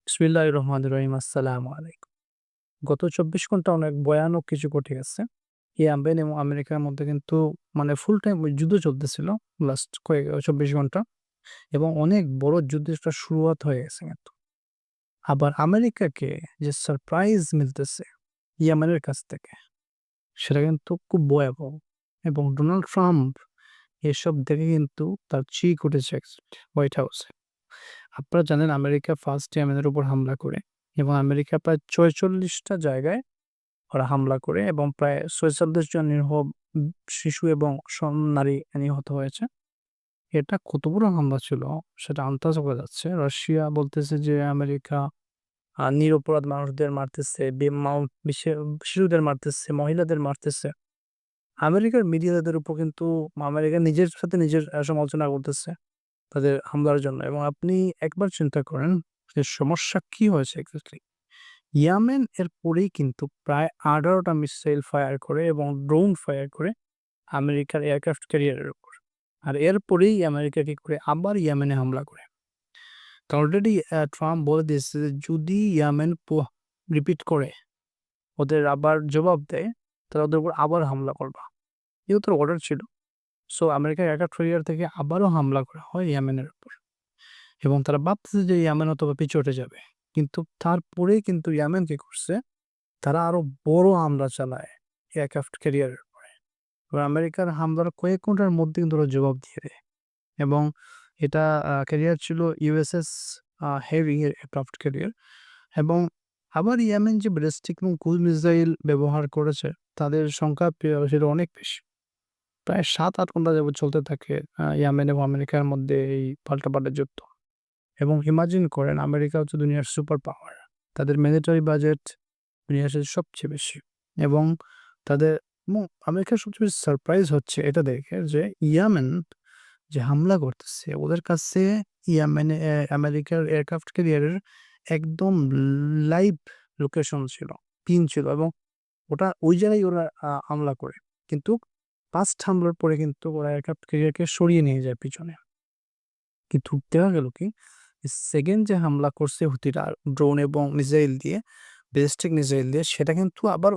বিসমিল্লাহির রহমানির রহিম। আসসালামু আলাইকুম। গত ২৪ ঘন্টা অনেক ভয়ানক কিছু ঘটে গেছে। ইয়ামেন এবং আমেরিকার মধ্যে কিন্তু মানে ফুল টাইম ওই যুদ্ধ চলতেছিল লাস্ট ২৪ ঘন্টা এবং অনেক বড় যুদ্ধের একটা শুরুয়াত হয়ে গেছে কিন্তু। আবার আমেরিকাকে যে সারপ্রাইজ মিলতেছে ইয়ামেনের কাছ থেকে সেটা কিন্তু খুব ভয়াবহ এবং ডোনাল্ড ট্রাম্প এসব দেখে কিন্তু তার চিক উঠেছে হোয়াইট হাউসে। আপনারা জানেন আমেরিকা ফার্স্ট ইয়ামেনের উপর হামলা করে এবং আমেরিকা প্রায় ৪৬ টা জায়গায় ওরা হামলা করে এবং প্রায় ৪৬ জন নিরীহ শিশু এবং নারী নিহত হয়েছে। এটা কত বড় হামলা ছিল সেটা আন্দাজ করা যাচ্ছে। রাশিয়া বলতেছে যে আমেরিকা নিরপরাধ মানুষদের মারতেছে, শিশুদের মারতেছে, মহিলাদের মারতেছে। আমেরিকার মিডিয়া তাদের উপর কিন্তু আমেরিকা নিজের সাথে নিজের সমালোচনা করতেছে তাদের হামলার জন্য এবং আপনি একবার চিন্তা করেন যে সমস্যা কি হয়েছে এক্সাক্টলি। ইয়ামেন এর পরেই কিন্তু প্রায় ১৮ টা মিসাইল ফায়ার করে এবং ড্রোন ফায়ার করে আমেরিকার এয়ারক্রাফট ক্যারিয়ারের উপর। আর এরপরেই আমেরিকা কি করে আবার ইয়ামেনে হামলা করে। তো অলরেডি ট্রাম্প বলে দিয়েছে যে যদি ইয়ামেন রিপিট করে ওদের আবার জবাব দেয়, তাহলে ওদের উপর আবার হামলা করবা। যেহেতু ওদের অর্ডার ছিল। সো আমেরিকার এয়ারক্রাফট ক্যারিয়ার থেকে আবারও হামলা করা হয় ইয়ামেনের উপর। এবং তারা ভাবতেছে যে ইয়ামেন হয়তোবা পিছু হটে যাবে। কিন্তু তারপরেই কিন্তু ইয়ামেন কি করছে, তারা আরো বড় হামলা চালায় এয়ারক্রাফট ক্যারিয়ারের উপরে। এবার আমেরিকার হামলার কয়েক ঘন্টার মধ্যে কিন্তু ওরা জবাব দিয়ে দেয় এবং এটা ক্যারিয়ার ছিল ইউএসএস হেভি এয়ারক্রাফট ক্যারিয়ার এবং আবার ইয়ামেন যে ব্যালিস্টিক এবং ক্রুজ মিসাইল ব্যবহার করেছে, তাদের সংখ্যা ছিল অনেক বেশি। প্রায় ৭-৮ ঘন্টা যাবৎ চলতে থাকে ইয়ামেন এবং আমেরিকার মধ্যে এই পাল্টাপাল্টি যুদ্ধ। এবং ইমাজিন করেন আমেরিকা হচ্ছে দুনিয়ার সুপার পাওয়ার। তাদের মিলিটারি বাজেট দুনিয়ার সাথে সবচেয়ে বেশি এবং তাদের এবং আমেরিকার সবচেয়ে বেশি সারপ্রাইজ হচ্ছে এটা দেখে যে ইয়ামেন যে হামলা করতেছে ওদের কাছে ইয়ামেনে আমেরিকার এয়ারক্রাফট ক্যারিয়ারের একদম লাইভ লোকেশন ছিল, পিন ছিল এবং ওটা ওই জায়গায় ওরা হামলা করে। কিন্তু ফার্স্ট হামলার পরে কিন্তু ওরা এয়ারক্রাফট ক্যারিয়ারকে সরিয়ে নিয়ে যায় পিছনে। কিন্তু দেখা গেল কি সেকেন্ড যে হামলা করছে হুতিরা ড্রোন এবং মিসাইল দিয়ে, ব্যালিস্টিক মিসাইল দিয়ে সেটা কিন্তু আবার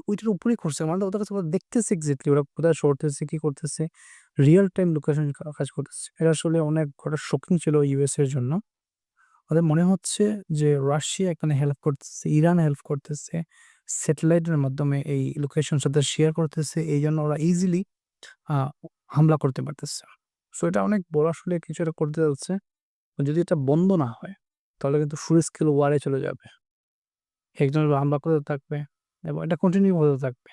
ওইটার উপরেই করছে। মানে ওদের কাছে ওরা দেখতেছে এক্সাক্টলি ওরা কোথায় সরতেছে, কি করতেছে, রিয়াল টাইম লোকেশন কাজ করতেছে। এটা আসলে অনেক শকিং ছিল ইউএস এর জন্য। ওদের মনে হচ্ছে যে রাশিয়া এখানে হেল্প করতেছে, ইরান হেল্প করতেছে, স্যাটেলাইটের মাধ্যমে এই লোকেশন সাথে শেয়ার করতেছে। এইজন্য ওরা ইজিলি আ হামলা করতে পারতেছে। সো এটা অনেক বড় আসলে কিছু একটা করতে যাচ্ছে। যদি এটা বন্ধ না হয়, তাহলে কিন্তু ফুল স্কেল ওয়ার এ চলে যাবে। একজনের উপর হামলা করতে থাকবে এবং এটা কন্টিনিউ হতে থাকবে।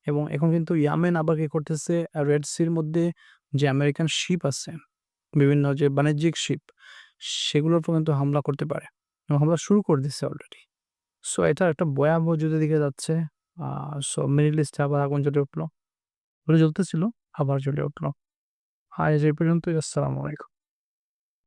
এবং এখন কিন্তু ইয়ামেন আবার কি করতেছে রেড সির মধ্যে যে আমেরিকান শিপ আছে, বিভিন্ন যে বাণিজ্যিক শিপ, সেগুলোর উপর কিন্তু হামলা করতে পারে এবং হামলা শুরু করে দিচ্ছে অলরেডি। সো এটা একটা ভয়াবহ যুদ্ধের দিকে যাচ্ছে। আ সো মিডল ইস্টে আবার আগুন জ্বলে উঠলো। জ্বলতেছিল, আবার জ্বলে উঠলো। আজ এই পর্যন্তই। আসসালামু আলাইকুম।